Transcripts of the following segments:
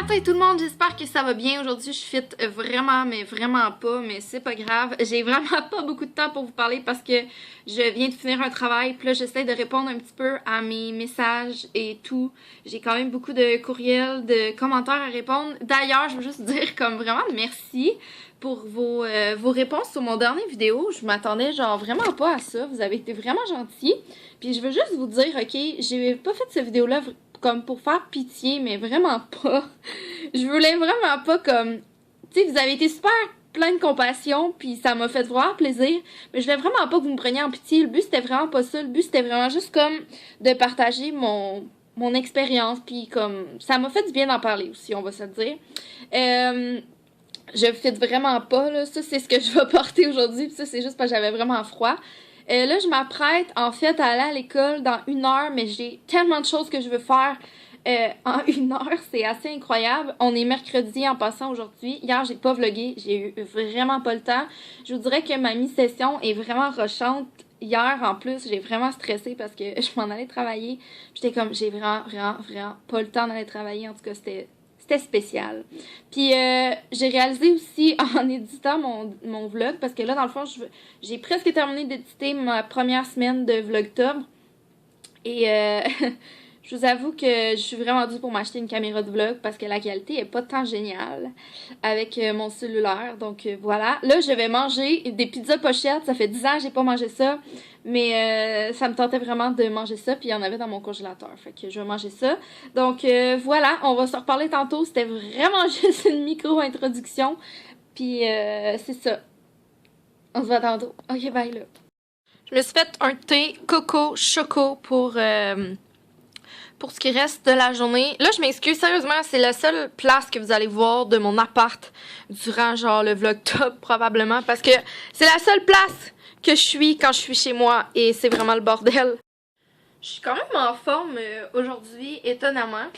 matin tout le monde, j'espère que ça va bien. Aujourd'hui je fit vraiment mais vraiment pas, mais c'est pas grave. J'ai vraiment pas beaucoup de temps pour vous parler parce que je viens de finir un travail, puis là j'essaie de répondre un petit peu à mes messages et tout. J'ai quand même beaucoup de courriels, de commentaires à répondre. D'ailleurs, je veux juste dire comme vraiment merci pour vos réponses sur mon dernier vidéo. Je m'attendais genre vraiment pas à ça, vous avez été vraiment gentils. Puis je veux juste vous dire, ok, j'ai pas fait cette vidéo-là comme pour faire pitié, mais vraiment pas. Je voulais vraiment pas comme... Tu sais, vous avez été super plein de compassion, puis ça m'a fait vraiment plaisir, mais je voulais vraiment pas que vous me preniez en pitié. Le but, c'était vraiment pas ça. Le but, c'était vraiment juste comme de partager mon expérience, puis comme... Ça m'a fait du bien d'en parler aussi, on va se le dire. Je fit vraiment pas, là. Ça, c'est ce que je vais porter aujourd'hui, puis ça, c'est juste parce que j'avais vraiment froid. Là, je m'apprête, en fait, à aller à l'école dans 1 heure, mais j'ai tellement de choses que je veux faire en 1 heure. C'est assez incroyable. On est mercredi en passant aujourd'hui. Hier, j'ai pas vlogué. J'ai eu vraiment pas le temps. Je vous dirais que ma mi-session est vraiment rushante. Hier, en plus, j'ai vraiment stressé parce que je m'en allais travailler. J'étais comme, j'ai vraiment pas le temps d'aller travailler. En tout cas, c'était spécial. Puis j'ai réalisé aussi en éditant mon vlog, parce que là, dans le fond, j'ai presque terminé d'éditer ma première semaine de Vlogtober. Et je vous avoue que je suis vraiment due pour m'acheter une caméra de vlog parce que la qualité est pas tant géniale avec mon cellulaire. Donc voilà. Là, je vais manger des pizzas pochettes. Ça fait 10 ans que j'ai pas mangé ça. Mais ça me tentait vraiment de manger ça. Puis il y en avait dans mon congélateur. Fait que je vais manger ça. Donc voilà. On va se reparler tantôt. C'était vraiment juste une micro-introduction. Puis c'est ça. On se voit tantôt. Ok, bye là. Je me suis fait un thé coco choco pour ce qui reste de la journée. Là, je m'excuse, sérieusement, c'est la seule place que vous allez voir de mon appart durant, genre, le vlog-top, probablement, parce que c'est la seule place que je suis quand je suis chez moi, et c'est vraiment le bordel. Je suis quand même en forme aujourd'hui, étonnamment.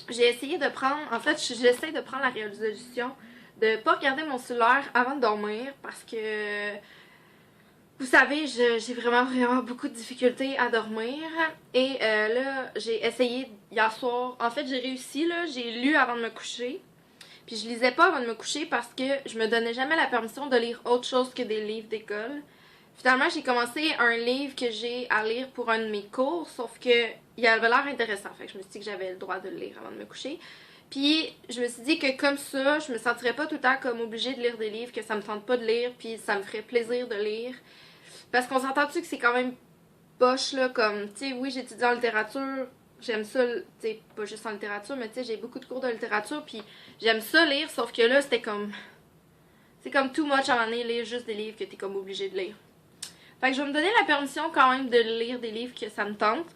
J'ai essayé de prendre, en fait, j'essaie de prendre la résolution de pas regarder mon cellulaire avant de dormir, parce que... Vous savez, j'ai vraiment beaucoup de difficultés à dormir. Et là, j'ai essayé hier soir. En fait, j'ai réussi, là. J'ai lu avant de me coucher. Puis je lisais pas avant de me coucher parce que je me donnais jamais la permission de lire autre chose que des livres d'école. Finalement, j'ai commencé un livre que j'ai à lire pour un de mes cours, sauf que il avait l'air intéressant. Fait que je me suis dit que j'avais le droit de le lire avant de me coucher. Puis je me suis dit que comme ça, je me sentirais pas tout le temps comme obligée de lire des livres que ça me tente pas de lire, puis ça me ferait plaisir de lire. Parce qu'on s'entend-tu que c'est quand même poche, là, comme, tu sais, oui, j'étudie en littérature, j'aime ça, tu sais, pas juste en littérature, mais tu sais, j'ai beaucoup de cours de littérature, puis j'aime ça lire, sauf que là, c'était comme, c'est comme too much à un moment donné, lire juste des livres que t'es comme obligé de lire. Fait que je vais me donner la permission quand même de lire des livres que ça me tente.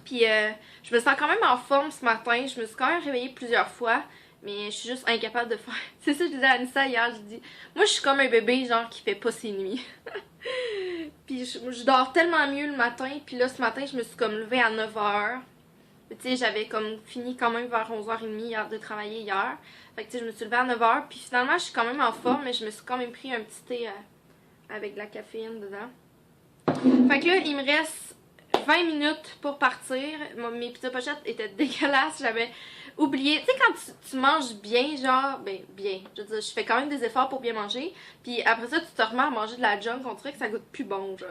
Puis je me sens quand même en forme ce matin, je me suis quand même réveillée plusieurs fois. Mais je suis juste incapable de faire. C'est ça que je disais à Anissa hier, je dis. Moi je suis comme un bébé genre qui fait pas ses nuits. Puis je dors tellement mieux le matin. Puis là ce matin je me suis comme levée à 9h. Tu sais j'avais comme fini quand même vers 11h30 de travailler hier. Fait que tu sais je me suis levée à 9h. Puis finalement je suis quand même en forme. Mais je me suis quand même pris un petit thé avec de la caféine dedans. Fait que là il me reste 20 minutes pour partir. Mes pizzas pochettes étaient dégueulasses. J'avais oublié. Tu sais, quand tu manges bien, genre, ben, bien. Je veux dire, je fais quand même des efforts pour bien manger. Puis après ça, tu te remets à manger de la junk. On dirait que ça goûte plus bon, genre.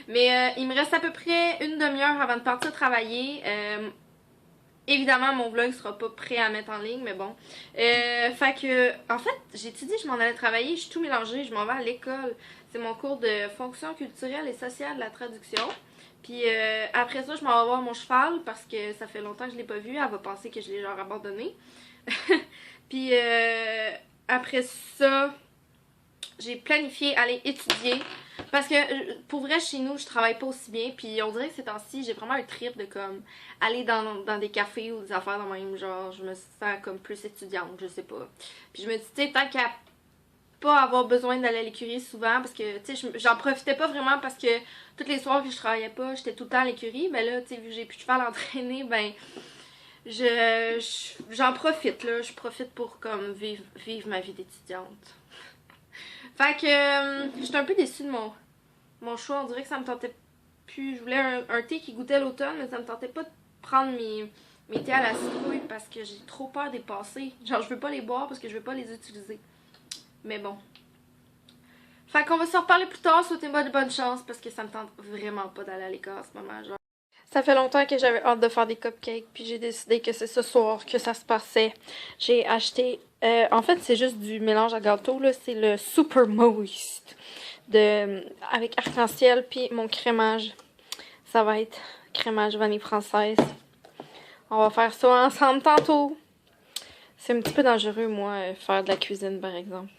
Mais il me reste à peu près une demi-heure avant de partir travailler. Évidemment, mon vlog sera pas prêt à mettre en ligne, mais bon. Fait que, en fait, j'ai dit je m'en allais travailler. Je suis tout mélangée. Je m'en vais à l'école. C'est mon cours de fonction culturelle et sociale de la traduction. Puis après ça, je m'en vais voir mon cheval parce que ça fait longtemps que je l'ai pas vu. Elle va penser que je l'ai genre abandonné. Puis après ça, j'ai planifié aller étudier. Parce que pour vrai, chez nous, je travaille pas aussi bien. Puis on dirait que ces temps-ci, j'ai vraiment un trip de comme aller dans des cafés ou des affaires dans même genre. Je me sens comme plus étudiante, je sais pas. Puis je me dis, tu sais, tant qu'à pas avoir besoin d'aller à l'écurie souvent parce que tu sais j'en profitais pas vraiment parce que toutes les soirs que je travaillais pas j'étais tout le temps à l'écurie, mais là tu sais vu que j'ai plus de cheval entraîner, ben j'en profite là, je profite pour comme vivre ma vie d'étudiante. Fait que j'étais un peu déçue de mon choix, on dirait que ça me tentait plus, je voulais un thé qui goûtait l'automne mais ça me tentait pas de prendre mes thés à la citrouille parce que j'ai trop peur des passer. Genre, je veux pas les boire parce que je veux pas les utiliser. Mais bon. Fait qu'on va se reparler plus tard, souhaitez-moi de bonne chance parce que ça me tente vraiment pas d'aller à l'école en ce moment. Genre. Ça fait longtemps que j'avais hâte de faire des cupcakes, puis j'ai décidé que c'est ce soir que ça se passait. J'ai acheté, en fait c'est juste du mélange à gâteau, là, c'est le Super Moist avec arc-en-ciel, puis mon crémage. Ça va être crémage vanille française. On va faire ça ensemble tantôt. C'est un petit peu dangereux, moi, faire de la cuisine, par exemple.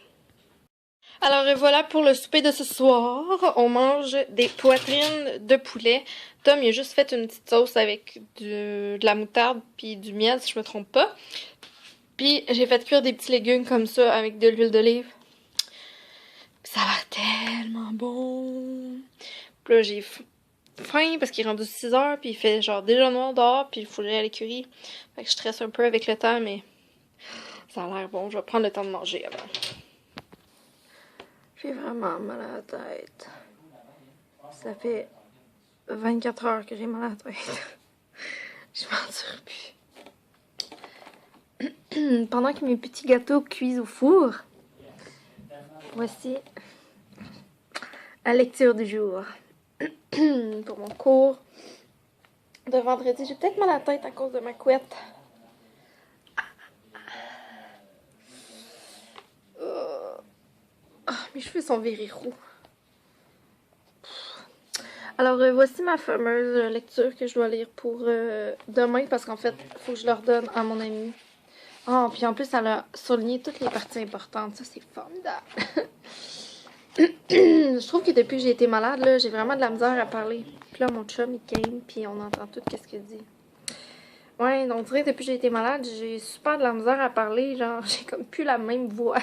Alors voilà pour le souper de ce soir. On mange des poitrines de poulet. Tom, il a juste fait une petite sauce avec de la moutarde puis du miel, si je me trompe pas. Puis j'ai fait cuire des petits légumes comme ça avec de l'huile d'olive. Ça a l'air tellement bon. Puis là, j'ai faim parce qu'il est rendu 6 heures, puis il fait genre déjà noir dehors, puis il faut que j'aille à l'écurie. Fait que je stresse un peu avec le temps, mais ça a l'air bon. Je vais prendre le temps de manger avant. J'ai vraiment mal à la tête. Ça fait 24 heures que j'ai mal à la tête. Je m'en tire plus. Pendant que mes petits gâteaux cuisent au four, voici la lecture du jour. Pour mon cours de vendredi. J'ai peut-être mal à la tête à cause de ma couette. Mes cheveux sont virés roux. Alors, voici ma fameuse lecture que je dois lire pour demain, parce qu'en fait, il faut que je leur donne à mon amie. Oh, puis en plus, elle a souligné toutes les parties importantes. Ça, c'est formidable. Je trouve que depuis que j'ai été malade, là, j'ai vraiment de la misère à parler. Puis là, mon chum, il game, puis on entend tout ce qu'il dit. Ouais, donc, on dirait que depuis que j'ai été malade, j'ai super de la misère à parler. Genre, j'ai comme plus la même voix.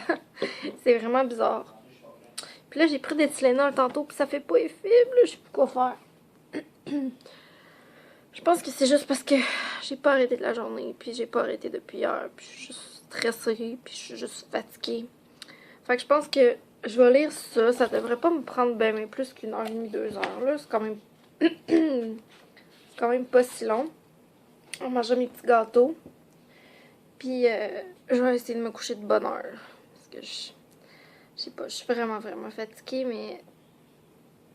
C'est vraiment bizarre. Puis là, j'ai pris des Tylenol tantôt, puis ça fait pas effet, là, je sais plus quoi faire. Je pense que c'est juste parce que j'ai pas arrêté de la journée, puis j'ai pas arrêté depuis hier, puis je suis juste stressée, puis je suis juste fatiguée. Fait que je pense que je vais lire ça, ça devrait pas me prendre ben plus qu'une heure et demie, 2 heures, là, c'est quand même... c'est quand même pas si long. On mange mes petits gâteaux, puis je vais essayer de me coucher de bonne heure, parce que je sais pas, je suis vraiment fatiguée, mais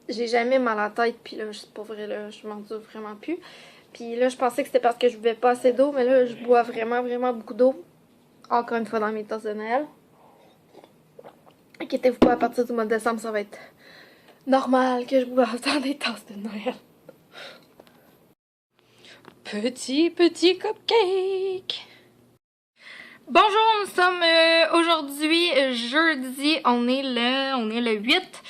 j'ai jamais mal à la tête, puis là, pour vrai, là, je m'en dis vraiment plus. Puis là, je pensais que c'était parce que je buvais pas assez d'eau, mais là, je bois vraiment beaucoup d'eau. Encore une fois dans mes tasses de Noël. Inquiétez-vous pas, à partir du mois de décembre, ça va être normal que je boive dans des tasses de Noël. Petit cupcake! Bonjour, nous sommes aujourd'hui jeudi, on est le 8.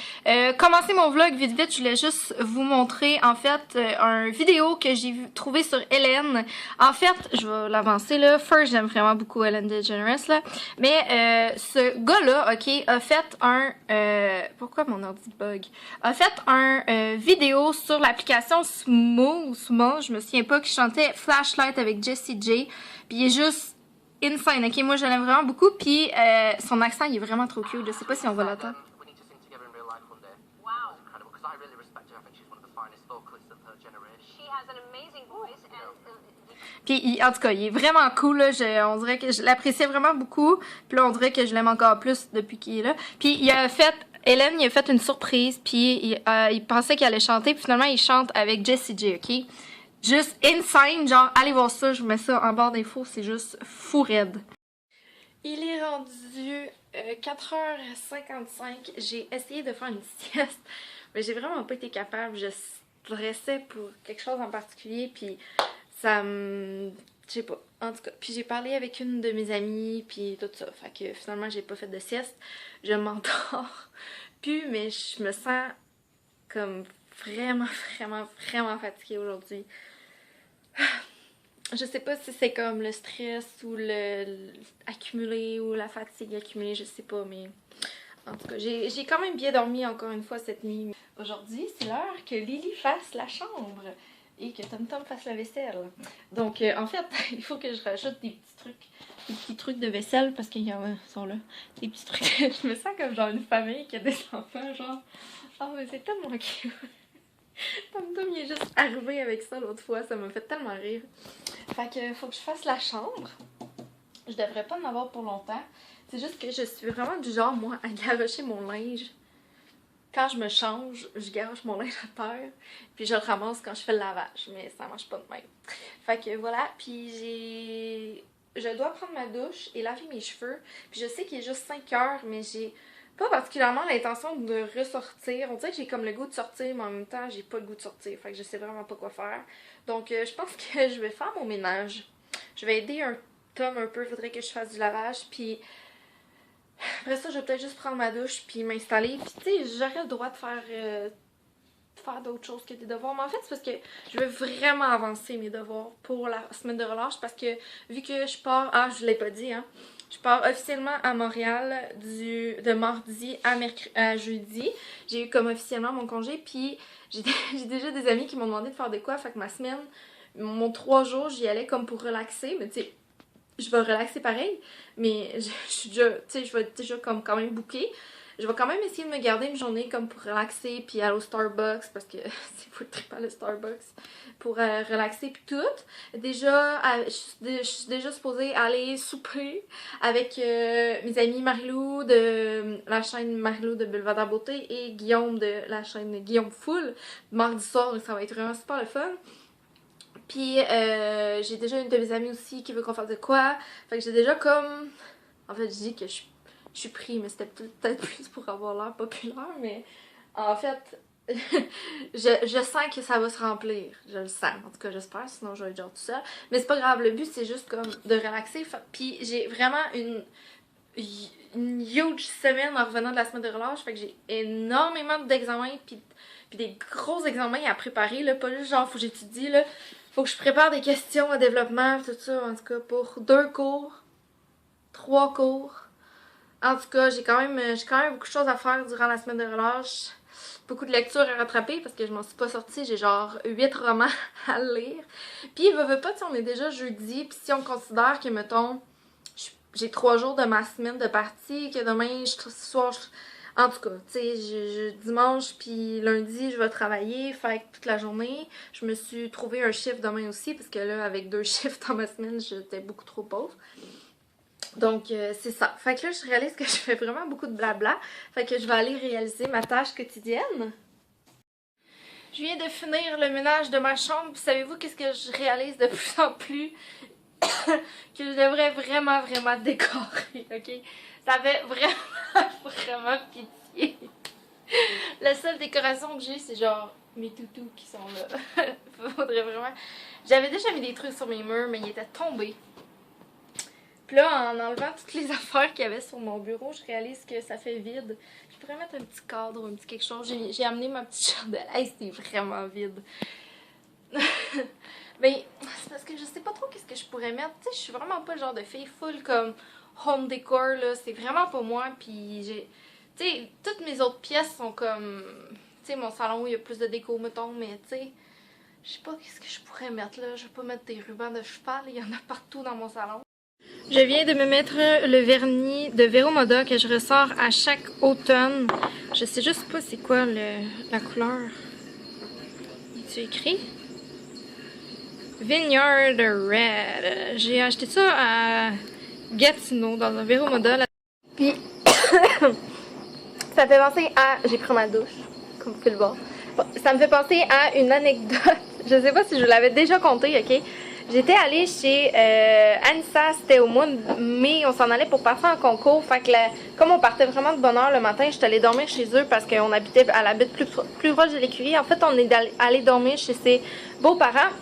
Commencer mon vlog vite, je voulais juste vous montrer en fait un vidéo que j'ai trouvé sur Ellen. En fait, je vais l'avancer là. First, j'aime vraiment beaucoup Ellen DeGeneres là. Mais ce gars-là, ok, a fait un... pourquoi mon ordi bug? A fait un vidéo sur l'application Smo, je me souviens pas, qui chantait Flashlight avec Jessie J. Puis il est juste insane, ok? Moi, je l'aime vraiment beaucoup, puis son accent, il est vraiment trop cute. Je sais pas si on va l'entendre. Puis, en tout cas, il est vraiment cool, là. On dirait que je l'appréciais vraiment beaucoup. Puis là, on dirait que je l'aime encore plus depuis qu'il est là. Puis, Hélène, il a fait une surprise, puis il pensait qu'il allait chanter, puis finalement, il chante avec Jessie J, ok? Juste insane, genre, allez voir ça, je vous mets ça en barre d'infos, c'est juste fou raide. Il est rendu 4h55, j'ai essayé de faire une sieste, mais j'ai vraiment pas été capable, je stressais pour quelque chose en particulier, puis ça me... je sais pas, en tout cas. Puis j'ai parlé avec une de mes amies, puis tout ça, fait que finalement j'ai pas fait de sieste, je m'endors plus, mais je me sens comme vraiment fatiguée aujourd'hui. Je sais pas si c'est comme le stress ou accumulé ou la fatigue accumulée, je sais pas, mais en tout cas, j'ai quand même bien dormi encore une fois cette nuit. Aujourd'hui, c'est l'heure que Lily fasse la chambre et que Tom Tom fasse la vaisselle. Donc, en fait, il faut que je rajoute des petits trucs de vaisselle parce qu'ils sont là. Des petits trucs. Je me sens comme genre une famille qui a des enfants, genre. Oh, mais c'est tellement cute. Tom Tom, il est juste arrivé avec ça l'autre fois, ça m'a fait tellement rire. Fait que faut que je fasse la chambre. Je devrais pas en avoir pour longtemps. C'est juste que je suis vraiment du genre, moi, à garocher mon linge. Quand je me change, je garoche mon linge à terre. Puis je le ramasse quand je fais le lavage. Mais ça marche pas de même. Fait que voilà. Puis je dois prendre ma douche et laver mes cheveux. Puis je sais qu'il est juste 5 heures, mais j'ai pas particulièrement l'intention de ressortir. On dirait que j'ai comme le goût de sortir, mais en même temps, j'ai pas le goût de sortir. Fait que je sais vraiment pas quoi faire. Donc je pense que je vais faire mon ménage. Je vais aider Tom un peu. Il faudrait que je fasse du lavage. Puis après ça, je vais peut-être juste prendre ma douche puis m'installer. Puis tu sais, j'aurais le droit de faire d'autres choses que des devoirs. Mais en fait, c'est parce que je veux vraiment avancer mes devoirs pour la semaine de relâche. Parce que vu que je pars... Ah, je l'ai pas dit, hein. Je pars officiellement à Montréal de mardi à jeudi. J'ai eu comme officiellement mon congé. Puis j'ai déjà des amis qui m'ont demandé de faire de quoi. Fait que ma semaine, mon 3 jours, j'y allais comme pour relaxer. Mais tu sais, je vais relaxer pareil, mais je suis déjà, tu sais, je vais déjà comme quand même booker. Je vais quand même essayer de me garder une journée comme pour relaxer, puis aller au Starbucks, parce que c'est full trippant le Starbucks, pour relaxer puis tout. Déjà, je suis déjà supposée aller souper avec mes amis Marilou de la chaîne Marilou de Boulevard Beauté et Guillaume de la chaîne Guillaume Full mardi soir, donc ça va être vraiment super le fun. Puis j'ai déjà une de mes amies aussi qui veut qu'on fasse de quoi. Fait que j'ai déjà comme... En fait, je dis que je suis pris, mais c'était peut-être plus pour avoir l'air populaire. Mais en fait, je sens que ça va se remplir. Je le sens. En tout cas, j'espère. Sinon, je vais être genre tout seul. Mais c'est pas grave. Le but, c'est juste comme de relaxer. Puis j'ai vraiment une huge semaine en revenant de la semaine de relâche. Fait que j'ai énormément d'examens. Puis des gros examens à préparer. Là, pas juste genre, faut que j'étudie. Là. Faut que je prépare des questions à développement, tout ça, en tout cas, pour 2 cours, 3 cours. En tout cas, j'ai quand même beaucoup de choses à faire durant la semaine de relâche. Beaucoup de lectures à rattraper parce que je m'en suis pas sortie. J'ai genre 8 romans à lire. Puis, veut pas, on est déjà jeudi. Puis si on considère que, mettons, j'ai 3 jours de ma semaine de partie, que demain, en tout cas, tu sais, dimanche puis lundi, je vais travailler, fait que toute la journée. Je me suis trouvé un chiffre demain aussi, parce que là, avec 2 chiffres dans ma semaine, j'étais beaucoup trop pauvre. Donc, c'est ça. Fait que là, je réalise que je fais vraiment beaucoup de blabla. Fait que je vais aller réaliser ma tâche quotidienne. Je viens de finir le ménage de ma chambre, puis savez-vous qu'est-ce que je réalise de plus en plus? Que je devrais vraiment décorer, ok? Ça fait vraiment pitié. La seule décoration que j'ai, c'est genre mes toutous qui sont là. Faudrait vraiment... J'avais déjà mis des trucs sur mes murs, mais ils étaient tombés. Puis là, en enlevant toutes les affaires qu'il y avait sur mon bureau, je réalise que ça fait vide. Je pourrais mettre un petit cadre ou un petit quelque chose. J'ai amené ma petite chandelle. Hey, c'est vraiment vide. Ben, c'est parce que je sais pas trop qu'est-ce que je pourrais mettre. Tu sais, je suis vraiment pas le genre de fille full comme home decor, là. C'est vraiment pas moi. Puis j'ai... Tu sais, toutes mes autres pièces sont comme... Tu sais, mon salon, il y a plus de déco, mettons, mais tu sais... Je sais pas qu'est-ce que je pourrais mettre, là. Je vais pas mettre des rubans de cheval. Il y en a partout dans mon salon. Je viens de me mettre le vernis de Vero Moda que je ressors à chaque automne. Je sais juste pas c'est quoi la couleur. Tu écrit? Vineyard Red. J'ai acheté ça à Gatineau dans un Vero Moda. Puis ça me fait penser à... J'ai pris ma douche, comme vous pouvez le voir. Bon, ça me fait penser à une anecdote. Je sais pas si je vous l'avais déjà conté, ok? J'étais allée chez Anissa, c'était au mois de mai, on s'en allait pour partir en concours. Fait que comme on partait vraiment de bonne heure le matin, j'étais allée dormir chez eux parce qu'on habitait à la butte plus proche de l'écurie. En fait, on est allé dormir chez ses beaux-parents.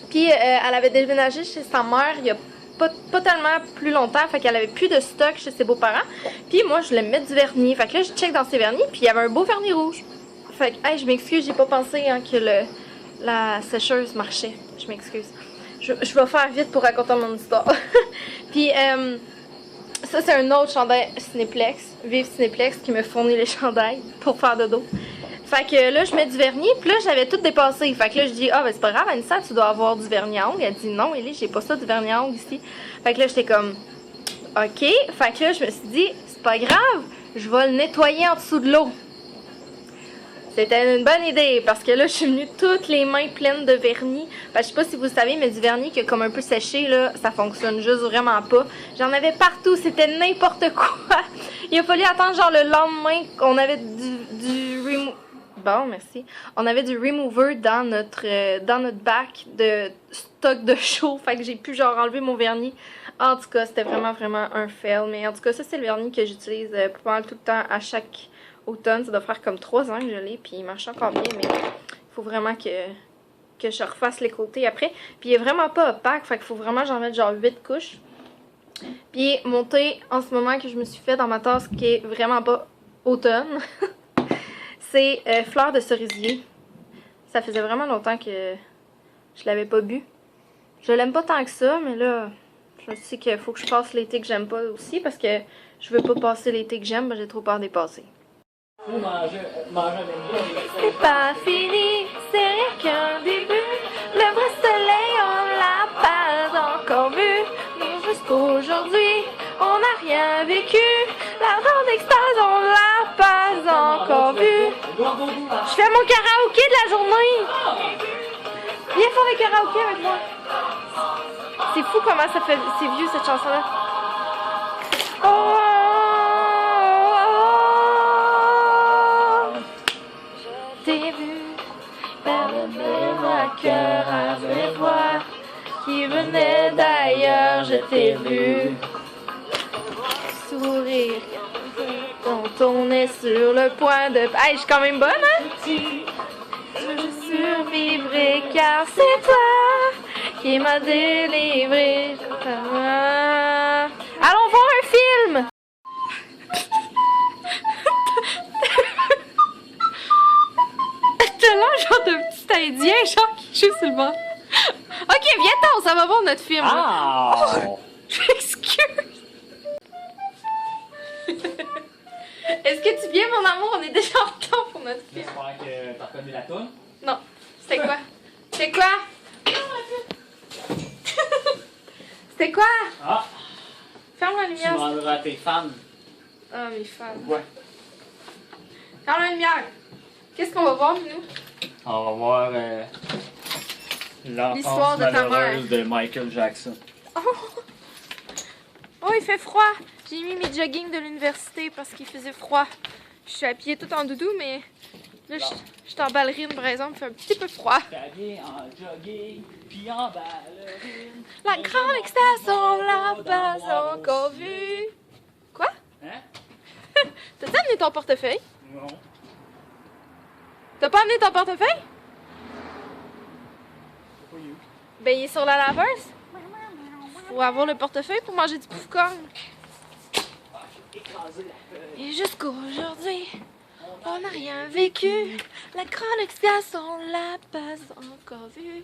Puis elle avait déménagé chez sa mère il y a pas tellement plus longtemps, fait qu'elle avait plus de stock chez ses beaux-parents. Puis moi, je voulais me mettre du vernis. Fait que là, je check dans ses vernis, puis il y avait un beau vernis rouge. Fait que, hey, je m'excuse, j'ai pas pensé hein, que la sécheuse marchait. Je m'excuse. Je vais faire vite pour raconter mon histoire. Puis, ça, c'est un autre chandail Cinéplex, Vive Cinéplex, qui me fournit les chandails pour faire dodo. Fait que là, je mets du vernis, puis là, j'avais tout dépassé. Fait que là, je dis, ah, ben c'est pas grave, Anissa, tu dois avoir du vernis à ongles. Elle dit, non, Ellie, j'ai pas ça du vernis à ongles ici. Fait que là, j'étais comme, ok. Fait que là, je me suis dit, c'est pas grave, je vais le nettoyer en dessous de l'eau. C'était une bonne idée parce que là, je suis venue toutes les mains pleines de vernis. Je sais pas si vous savez, mais du vernis qui est comme un peu séché, là, ça fonctionne juste vraiment pas. J'en avais partout, c'était n'importe quoi. Il a fallu attendre genre le lendemain qu'on avait Bon, merci. On avait du remover dans notre bac de stock de chaud. Fait que j'ai pu genre enlever mon vernis. En tout cas, c'était vraiment un fail. Mais en tout cas, ça c'est le vernis que j'utilise pas mal tout le temps à chaque automne. Ça doit faire comme 3 ans que je l'ai. Puis il marche encore bien. Mais il faut vraiment que je refasse les côtés après. Puis il est vraiment pas opaque. Fait qu'il faut vraiment que j'en mette genre 8 couches. Puis mon thé en ce moment que je me suis fait dans ma tasse qui est vraiment pas automne. C'est fleur de cerisier. Ça faisait vraiment longtemps que je l'avais pas bu. Je l'aime pas tant que ça, mais là, je sais qu'il faut que je passe l'été que j'aime pas aussi parce que je veux pas passer l'été que j'aime, j'ai trop peur d'y passer. C'est pas fini, c'est rien qu'un début. Le vrai soleil, on l'a pas encore vu. Nous, jusqu'aujourd'hui, on n'a rien vécu. L'ardent d'extase, on l'a pas encore vu. Je fais mon karaoké de la journée. Viens faire le karaoké avec moi. C'est fou comment ça fait. C'est vieux cette chanson-là. Oh, je t'ai vu perdre un cœur à voir qui venait d'ailleurs. Je t'ai vu sourire quand on est sur le point de. Hey, je suis quand même bonne, hein? Je survivrai car c'est toi qui m'a délivré. Allons voir un film! T'as l'air genre de petit indien, genre qui joue sur le banc. Ok, viens-t'en, ça va voir notre film. Ah! Oh, je m'excuse. Est-ce que tu viens, mon amour? On est déjà en temps pour notre film. J'espère que t'as reconnu la toune. Non. C'était quoi? C'était quoi? C'était quoi? Ah! Ferme la Tu lumière. demanderas à tes fans. Ah, mes fans. Ouais. Ferme la lumière. Qu'est-ce qu'on va voir, nous? On va voir L'histoire l'enfance de ta malheureuse de Michael Jackson. Oh! Oh, il fait froid. J'ai mis mes joggings de l'université parce qu'il faisait froid. Je suis habillée tout en doudou, mais là, je suis en ballerine, par exemple, il fait un petit peu froid. T'habillé en jogging, puis en ballerine. La grande extase, on l'a pas encore vue. Quoi? Hein? T'as-tu amené ton portefeuille? Non. T'as pas amené ton portefeuille? Pas you. Ben, il est sur la laveuse. Faut avoir le portefeuille pour manger du popcorn. Écraser la feuille. Et jusqu'aujourd'hui, on n'a rien vécu. La grande extase, on l'a pas encore vue.